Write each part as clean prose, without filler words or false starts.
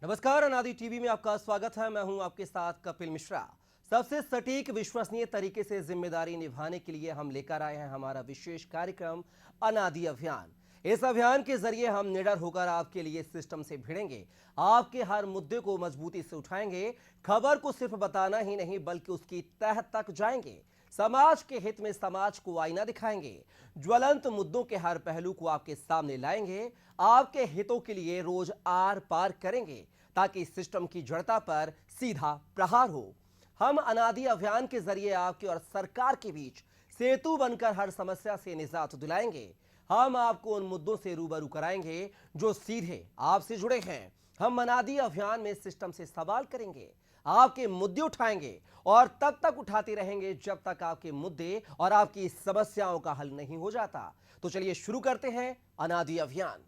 नमस्कार, अनादि टीवी में आपका स्वागत है। मैं हूं आपके साथ कपिल मिश्रा। सबसे सटीक विश्वसनीय तरीके से जिम्मेदारी निभाने के लिए हम लेकर आए हैं हमारा विशेष कार्यक्रम अनादि अभियान। इस अभियान के जरिए हम निडर होकर आपके लिए सिस्टम से भिड़ेंगे, आपके हर मुद्दे को मजबूती से उठाएंगे, खबर को सिर्फ बताना ही नहीं बल्कि उसकी तह तक जाएंगे, समाज के हित में समाज को आईना दिखाएंगे, ज्वलंत मुद्दों के हर पहलू को आपके सामने लाएंगे, आपके हितों के लिए रोज आर पार करेंगे ताकि सिस्टम की जड़ता पर सीधा प्रहार हो। हम अनादि अभियान के जरिए आपके और सरकार के बीच सेतु बनकर हर समस्या से निजात दिलाएंगे। हम आपको उन मुद्दों से रूबरू कराएंगे जो सीधे आपसे जुड़े हैं। हम अनादि अभियान में सिस्टम से सवाल करेंगे, आपके मुद्दे उठाएंगे और तब तक उठाते रहेंगे जब तक आपके मुद्दे और आपकी समस्याओं का हल नहीं हो जाता। तो चलिए शुरू करते हैं अनादि अभियान।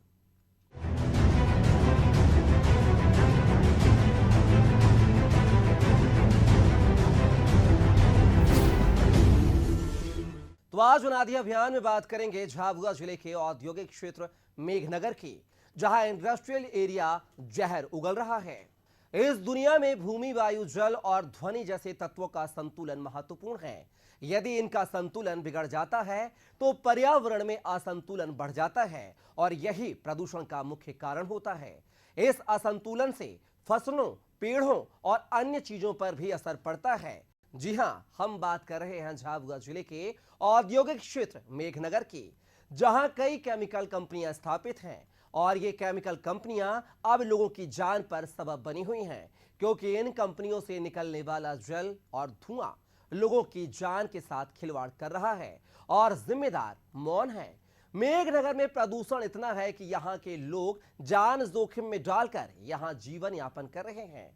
तो आज अनादि अभियान में बात करेंगे झाबुआ जिले के औद्योगिक क्षेत्र मेघनगर की, जहां इंडस्ट्रियल एरिया जहर उगल रहा है। इस दुनिया में भूमि, वायु, जल और ध्वनि जैसे तत्वों का संतुलन महत्वपूर्ण है। यदि इनका संतुलन बिगड़ जाता है तो पर्यावरण में असंतुलन बढ़ जाता है और यही प्रदूषण का मुख्य कारण होता है। इस असंतुलन से फसलों, पेड़ों और अन्य चीजों पर भी असर पड़ता है। जी हां, हम बात कर रहे हैं झाबुआ जिले के औद्योगिक क्षेत्र मेघनगर की, जहां कई केमिकल कंपनियां स्थापित हैं और ये केमिकल कंपनियां अब लोगों की जान पर सबब बनी हुई हैं, क्योंकि इन कंपनियों से निकलने वाला जल और धुआं लोगों की जान के साथ खिलवाड़ कर रहा है और जिम्मेदार मौन है। मेघनगर में प्रदूषण इतना है कि यहाँ के लोग जान जोखिम में डालकर यहाँ जीवन यापन कर रहे हैं।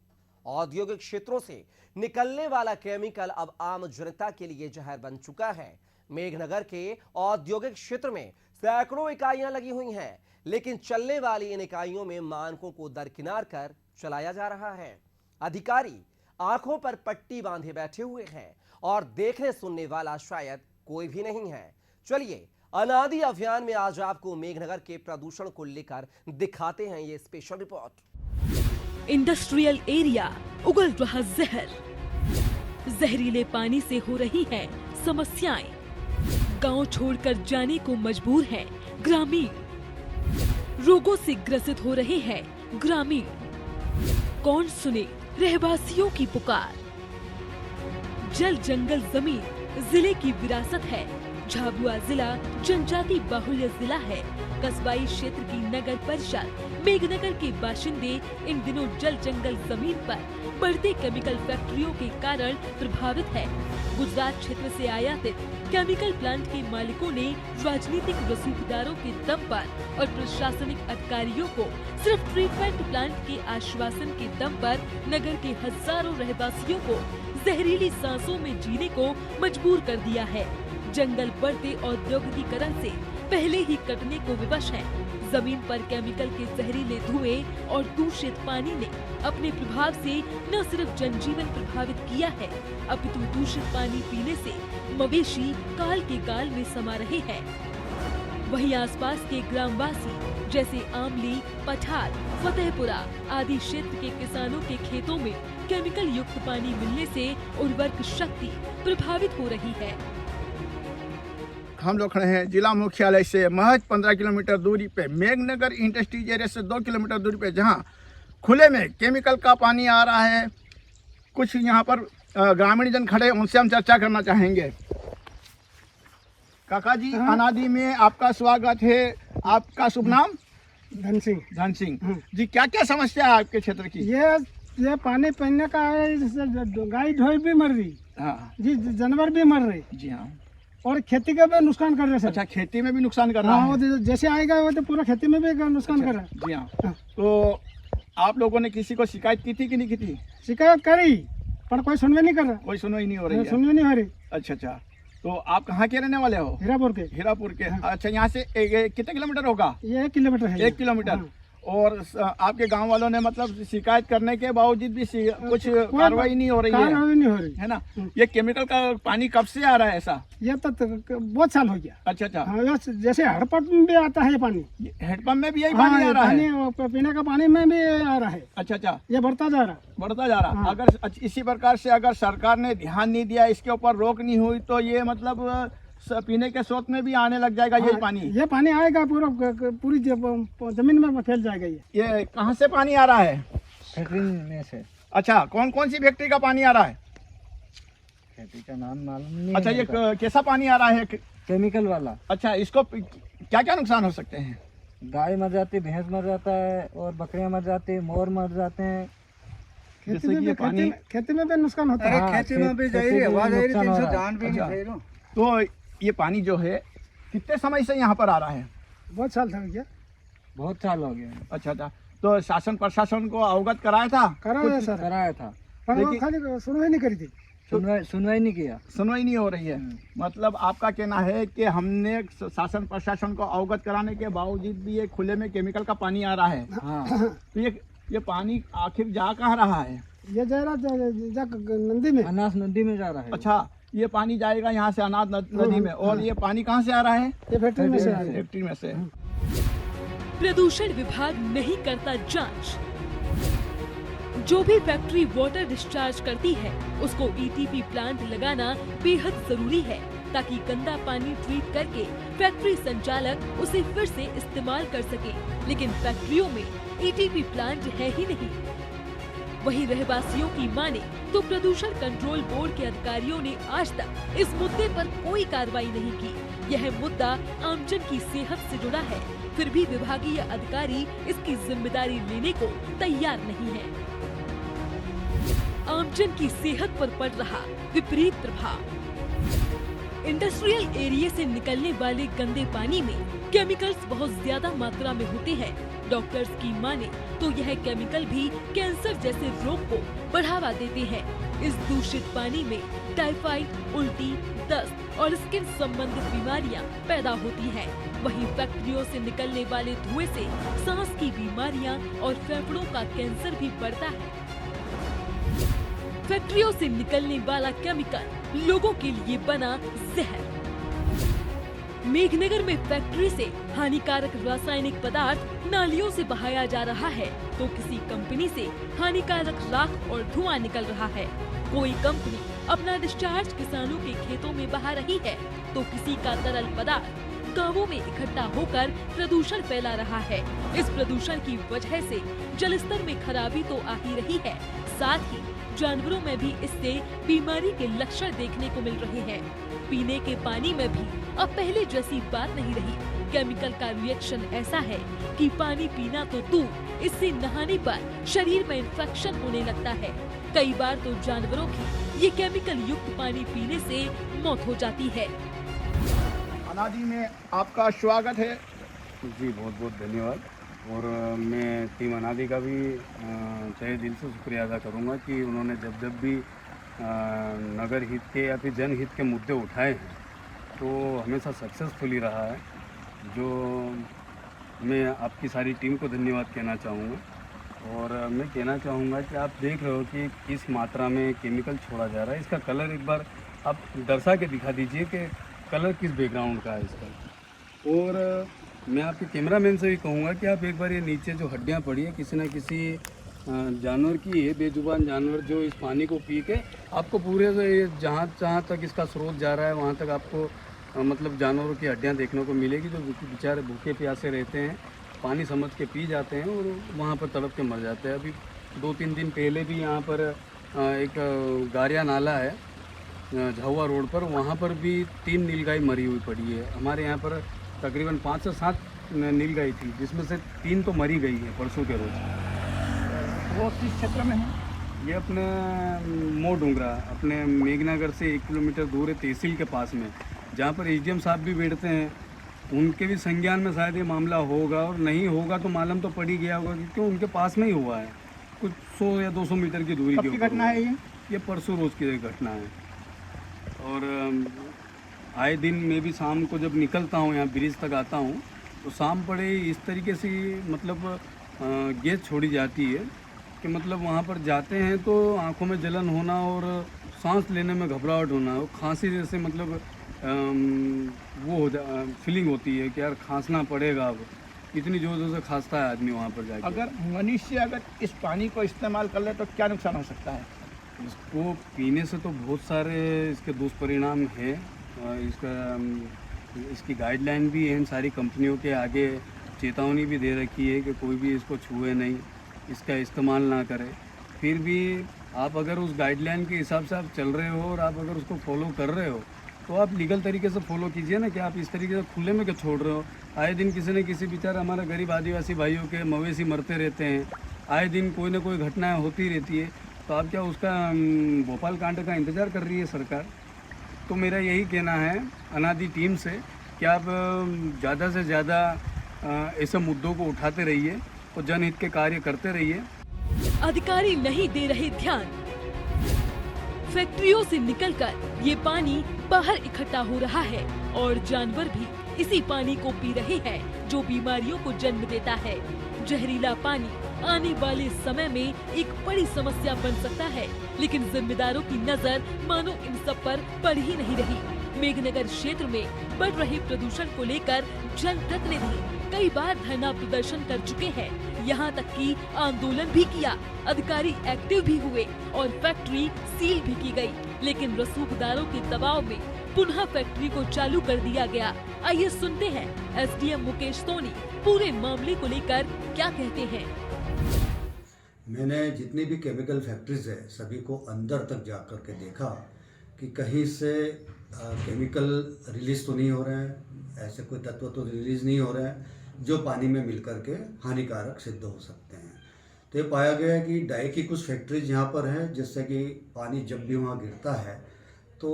औद्योगिक क्षेत्रों से निकलने वाला केमिकल अब आम जनता के लिए जहर बन चुका है। मेघनगर के औद्योगिक क्षेत्र में सैकड़ों इकाइयां लगी हुई हैं, लेकिन चलने वाली इन इकाइयों में मानकों को दरकिनार कर चलाया जा रहा है। अधिकारी आंखों पर पट्टी बांधे बैठे हुए हैं और देखने सुनने वाला शायद कोई भी नहीं है। चलिए अनादि अभियान में आज आपको मेघनगर के प्रदूषण को लेकर दिखाते हैं ये स्पेशल रिपोर्ट। इंडस्ट्रियल एरिया उगल रहा जहर, जहरीले पानी से हो रही हैं समस्याएं, गांव छोड़कर जाने को मजबूर हैं ग्रामीण, रोगों से ग्रसित हो रहे हैं ग्रामीण। कौन सुने रहवासियों की पुकार? जल जंगल जमीन जिले की विरासत है। झाबुआ जिला जनजाति बाहुल्य जिला है। कस्बाई क्षेत्र की नगर परिषद मेघनगर के बाशिंदे इन दिनों जल जंगल जमीन पर बढ़ते केमिकल फैक्ट्रियों के कारण प्रभावित है। गुजरात क्षेत्र से आयातित केमिकल प्लांट के मालिकों ने राजनीतिक रसूखदारों के दम पर और प्रशासनिक अधिकारियों को सिर्फ ट्रीटमेंट प्लांट के आश्वासन के दम पर नगर के हजारों रहवासियों को जहरीली सांसों में जीने को मजबूर कर दिया है। जंगल बढ़ते औद्योगिकीकरण से पहले ही कटने को विवश है। जमीन पर केमिकल के जहरीले धुएं और दूषित पानी ने अपने प्रभाव से न सिर्फ जनजीवन प्रभावित किया है, अपितु दूषित पानी पीने से मवेशी काल के गाल में समा रहे हैं। वहीं आसपास के ग्रामवासी जैसे आमली, पठार, फतेहपुरा आदि क्षेत्र के किसानों के खेतों में केमिकल युक्त पानी मिलने से उर्वरक शक्ति प्रभावित हो रही है। हम लोग खड़े हैं जिला मुख्यालय से महज 15 किलोमीटर दूरी पे मेघनगर इंडस्ट्रीज एरिया से 2 किलोमीटर दूरी पे, जहां खुले में केमिकल का पानी आ रहा है। कुछ यहां पर ग्रामीण जन खड़े, उनसे हम चर्चा करना चाहेंगे। काका जी, अनादि में आपका स्वागत है। आपका शुभ नाम? धन सिंह। धन सिंह जी, क्या क्या समस्या है आपके क्षेत्र की? ये पानी पीने का है, गाय ढोई भी मर रही, हाँ जी, जानवर भी मर रहे जी, हाँ, और खेती का भी नुकसान कर रहे हैं। अच्छा, खेती में भी नुकसान कर रहा हाँ, है। जैसे आएगा वो तो पूरा खेती में भी नुकसान कर रहा है। जी हाँ। तो आप लोगों ने किसी को शिकायत की थी कि नहीं की थी? शिकायत करी पर कोई सुनवाई नहीं कर रहा। कोई सुनवाई नहीं हो रही है। सुनवाई नहीं हो रही। अच्छा अच्छा, तो आप कहाँ के रहने वाले हो? हीरापुर के। हीरापुर के। अच्छा, यहाँ से कितने किलोमीटर होगा? ये 1 किलोमीटर है। 1 किलोमीटर। और आपके गांव वालों ने मतलब शिकायत करने के बावजूद भी कुछ कार्रवाई नहीं हो रही है, कार्रवाई नहीं हो रही। है ना। ये केमिकल का पानी कब से आ रहा है ऐसा? ये तो बहुत साल हो गया। अच्छा अच्छा, हाँ, जैसे हड़पट में भी आता है ये पानी। हेडपंप में भी यही हाँ, पानी आ रहा है? वो पीने का पानी में भी आ रहा है। अच्छा अच्छा, ये बढ़ता जा रहा। बढ़ता जा रहा। हाँ। अगर इसी प्रकार से अगर सरकार ने ध्यान नहीं दिया, इसके ऊपर रोक नहीं हुई, तो ये मतलब पीने के स्रोत में भी आने लग जाएगा यही पानी। ये पानी आएगा पूरी जमीन में फैल जाएगा। ये कहाँ से पानी आ रहा है? फैक्ट्री में से। अच्छा, कौन कौन सी फैक्ट्री का पानी आ रहा है? फैक्ट्री का नाम मालूम नहीं। अच्छा, ये कैसा पानी आ रहा है? केमिकल वाला। अच्छा, इसको क्या क्या नुकसान हो सकते हैं? गाय मर जाती है, भैंस मर जाता है, और बकरियां मर जाती है, मोर मर जाते हैं। जैसे कि ये पानी खेती में भी नुकसान होता है। खेती में भी जा रही है, आवाज आ रही है, 300 जान भी नहीं सही। तो ये पानी जो है कितने समय से यहाँ पर आ रहा है? बहुत साल था भैया। बहुत साल हो गए। अच्छा अच्छा, तो शासन प्रशासन को अवगत कराया था? कराया सर, कराया था, पर वो खाली सुनवाई नहीं करी थी। सुनवाई नहीं किया। सुनवाई नहीं हो रही है। मतलब आपका कहना है कि हमने शासन प्रशासन को अवगत कराने के बावजूद भी ये खुले में केमिकल का पानी आ रहा है। हाँ। तो ये पानी आखिर जा कहाँ रहा है? ये जा रहा नदी में, अनास नदी में जा रहा है। अच्छा, ये पानी जाएगा यहाँ से अनाथ नदी में, और ये पानी कहाँ से आ रहा है? ये फैक्ट्री में से आ रहा है। फैक्ट्री में से। प्रदूषण विभाग नहीं करता जांच। जो भी फैक्ट्री वाटर डिस्चार्ज करती है उसको ईटीपी प्लांट लगाना बेहद जरूरी है, ताकि गंदा पानी ट्रीट करके फैक्ट्री संचालक उसे फिर से इस्तेमाल कर सके। लेकिन फैक्ट्रियों में ईटीपी प्लांट है ही नहीं। वहीं रहवासियों की माने तो प्रदूषण कंट्रोल बोर्ड के अधिकारियों ने आज तक इस मुद्दे पर कोई कार्रवाई नहीं की। यह मुद्दा आमजन की सेहत से जुड़ा है, फिर भी विभागीय अधिकारी इसकी जिम्मेदारी लेने को तैयार नहीं है। आमजन की सेहत पर पड़ रहा विपरीत प्रभाव। इंडस्ट्रियल एरिया से निकलने वाले गंदे पानी में केमिकल्स बहुत ज्यादा मात्रा में होते हैं। डॉक्टर्स की माने तो यह केमिकल भी कैंसर जैसे रोग को बढ़ावा देते हैं। इस दूषित पानी में टाइफाइड, उल्टी, दस्त और स्किन संबंधित बीमारियां पैदा होती हैं। वहीं फैक्ट्रियों से निकलने वाले धुएं से सांस की बीमारियां और फेफड़ों का कैंसर भी बढ़ता है। फैक्ट्रियों से निकलने वाला केमिकल लोगों के लिए बना जहर। मेघनगर में फैक्ट्री से हानिकारक रासायनिक पदार्थ नालियों से बहाया जा रहा है, तो किसी कंपनी से हानिकारक राख और धुआं निकल रहा है। कोई कंपनी अपना डिस्चार्ज किसानों के खेतों में बहा रही है, तो किसी का तरल पदार्थ गांवों में इकट्ठा होकर प्रदूषण फैला रहा है। इस प्रदूषण की वजह से जलस्तर में खराबी तो आ ही रही है, साथ ही जानवरों में भी इससे बीमारी के लक्षण देखने को मिल रहे हैं। पीने के पानी में भी अब पहले जैसी बात नहीं रही। केमिकल का रिएक्शन ऐसा है कि पानी पीना तो दूर, इससे नहाने पर शरीर में इन्फेक्शन होने लगता है। कई बार तो जानवरों की ये केमिकल युक्त पानी पीने से मौत हो जाती है। अनादि में आपका स्वागत है। जी, बहुत बहुत धन्यवाद। और मैं टीम अनादि का भी तहे दिल से शुक्रिया अदा करूंगा कि उन्होंने जब भी नगर हित के या फिर जनहित के मुद्दे उठाए हैं तो हमेशा सक्सेसफुली रहा है। जो मैं आपकी सारी टीम को धन्यवाद कहना चाहूँगा। और मैं कहना चाहूँगा कि आप देख रहे हो कि किस मात्रा में केमिकल छोड़ा जा रहा है। इसका कलर एक बार आप दर्शा के दिखा दीजिए कि कलर किस बैकग्राउंड का है इसका। और मैं आपके कैमरामैन से भी कहूँगा कि आप एक बार ये नीचे जो हड्डियाँ पड़ी है किसी न किसी जानवर की है, बेजुबान जानवर जो इस पानी को पी के आपको पूरे जहाँ तक इसका स्रोत जा रहा है वहाँ तक आपको मतलब जानवरों की हड्डियाँ देखने को मिलेगी, जो बेचारे भूखे प्यासे रहते हैं, पानी समझ के पी जाते हैं और वहाँ पर तड़प के मर जाते हैं। अभी 2-3 दिन पहले भी यहाँ पर एक गारिया नाला है झाहुआ रोड पर, वहाँ पर भी 3 नीलगाय मरी हुई पड़ी है। हमारे यहाँ पर तकरीबन 5 से 7 नीलगाय थी, जिसमें से 3 तो मरी गई है परसों के रोज। वो किस क्षेत्र में है? ये अपने मोर डूंगरा अपने मेघनगर से 1 किलोमीटर दूर है, तहसील के पास में, जहाँ पर एसडीएम साहब भी बैठते हैं। उनके भी संज्ञान में शायद ये मामला होगा, और नहीं होगा तो मालूम तो पड़ ही गया होगा क्योंकि उनके पास में ही हुआ है, कुछ 100 या 200 मीटर की दूरी की घटना है ये परसों रोज़ की घटना है। और आए दिन मैं भी शाम को जब निकलता हूँ यहाँ ब्रिज तक आता हूँ तो शाम पड़े इस तरीके से मतलब गैस छोड़ी जाती है कि मतलब वहाँ पर जाते हैं तो आंखों में जलन होना और सांस लेने में घबराहट होना और खांसी जैसे मतलब वो फीलिंग होती है कि यार खांसना पड़ेगा, अब इतनी जोर जोर से खांसता है आदमी वहाँ पर जाके। अगर मनुष्य अगर इस पानी को इस्तेमाल कर ले तो क्या नुकसान हो सकता है? इसको पीने से तो बहुत सारे इसके दुष्परिणाम हैं। इसकी गाइडलाइन भी है, सारी कंपनियों के आगे चेतावनी भी दे रखी है कि कोई भी इसको छुए नहीं, इसका इस्तेमाल ना करे। फिर भी आप अगर उस गाइडलाइन के हिसाब से आप चल रहे हो और आप अगर उसको फॉलो कर रहे हो तो आप लीगल तरीके से फॉलो कीजिए ना, कि आप इस तरीके से खुले में क्यों छोड़ रहे हो। आए दिन किसी न किसी बेचारा हमारा गरीब आदिवासी भाइयों के मवेशी मरते रहते हैं, आए दिन कोई ना कोई घटनाएं होती रहती है, तो आप क्या उसका भोपाल कांड का इंतज़ार कर रही है सरकार? तो मेरा यही कहना है अनादि टीम से कि आप ज़्यादा से ज़्यादा ऐसे मुद्दों को उठाते रहिए और जनहित के कार्य करते रहिए। अधिकारी नहीं दे रहे ध्यान। फैक्ट्रियों से निकलकर ये पानी बाहर इकट्ठा हो रहा है और जानवर भी इसी पानी को पी रहे हैं, जो बीमारियों को जन्म देता है। जहरीला पानी आने वाले समय में एक बड़ी समस्या बन सकता है, लेकिन जिम्मेदारों की नजर मानो इन सब पर पड़ ही नहीं रही। मेघनगर क्षेत्र में बढ़ रहे प्रदूषण को लेकर जनप्रतिनिधि कई बार धरना प्रदर्शन कर चुके हैं, यहाँ तक कि आंदोलन भी किया, अधिकारी एक्टिव भी हुए और फैक्ट्री सील भी की गई, लेकिन रसूखदारों के दबाव में पुनः फैक्ट्री को चालू कर दिया गया। आइए सुनते हैं एसडीएम मुकेश सोनी पूरे मामले को लेकर क्या कहते हैं। मैंने जितनी भी केमिकल फैक्ट्रीज है सभी को अंदर तक जा कर के देखा कि कहीं से केमिकल रिलीज तो नहीं हो रहे हैं, ऐसे कोई तत्व तो रिलीज नहीं हो रहे हैं जो पानी में मिल कर के हानिकारक सिद्ध हो सकते हैं। तो ये पाया गया है कि डाई की कुछ फैक्ट्रीज यहाँ पर है, जिससे कि पानी जब भी वहाँ गिरता है तो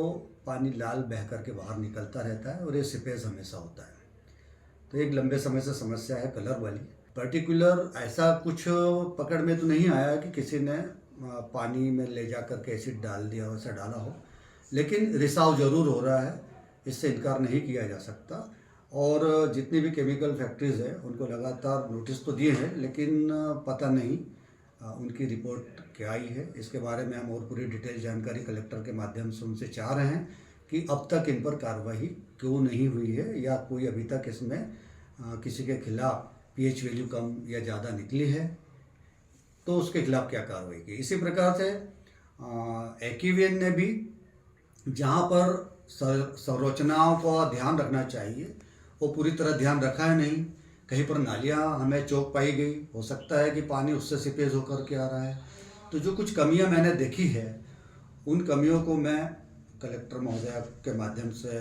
पानी लाल बह कर के बाहर निकलता रहता है और ये सिपेज हमेशा होता है। तो एक लंबे समय से समस्या है कलर वाली। पर्टिकुलर ऐसा कुछ पकड़ में तो नहीं आया कि किसी ने पानी में ले जा कर के एसिड डाल दिया, वैसा डाला हो, लेकिन रिसाव ज़रूर हो रहा है, इससे इनकार नहीं किया जा सकता। और जितनी भी केमिकल फैक्ट्रीज़ है उनको लगातार नोटिस तो दिए हैं, लेकिन पता नहीं उनकी रिपोर्ट क्या आई है। इसके बारे में हम और पूरी डिटेल जानकारी कलेक्टर के माध्यम से उनसे चाह रहे हैं कि अब तक इन पर कार्रवाई क्यों नहीं हुई है, या कोई अभी तक इसमें किसी के खिलाफ पीएच वैल्यू कम या ज़्यादा निकली है तो उसके खिलाफ क्या कार्रवाई की। इसी प्रकार से एक्यूवियन ने भी जहाँ पर संरचनाओं का ध्यान रखना चाहिए वो पूरी तरह ध्यान रखा है नहीं। कहीं पर नालियाँ हमें चौक पाई गई, हो सकता है कि पानी उससे सिपेज होकर के आ रहा है। तो जो कुछ कमियां मैंने देखी है उन कमियों को मैं कलेक्टर महोदय के माध्यम से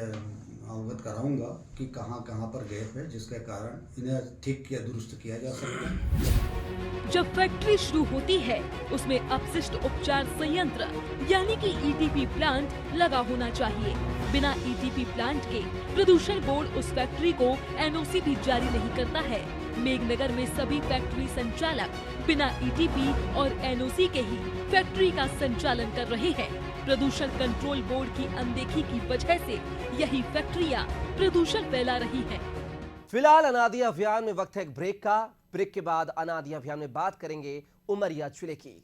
अवगत कराऊंगा कि कहां कहां पर गैप है, जिसके कारण इन्हें ठीक किया दुरुस्त किया जा सकता है। जब फैक्ट्री शुरू होती है उसमें अपशिष्ट उपचार संयंत्र यानी कि ईटीपी प्लांट लगा होना चाहिए। बिना ईटीपी प्लांट के प्रदूषण बोर्ड उस फैक्ट्री को एनओसी भी जारी नहीं करता है। मेघनगर में सभी फैक्ट्री संचालक बिना ईटीपी और एनओसी के ही फैक्ट्री का संचालन कर रहे हैं। प्रदूषण कंट्रोल बोर्ड की अनदेखी की वजह से यही फैक्ट्रियां प्रदूषण फैला रही हैं। फिलहाल अनादि अभियान में वक्त है एक ब्रेक का। ब्रेक के बाद अनादि अभियान में बात करेंगे उमरिया जिले की।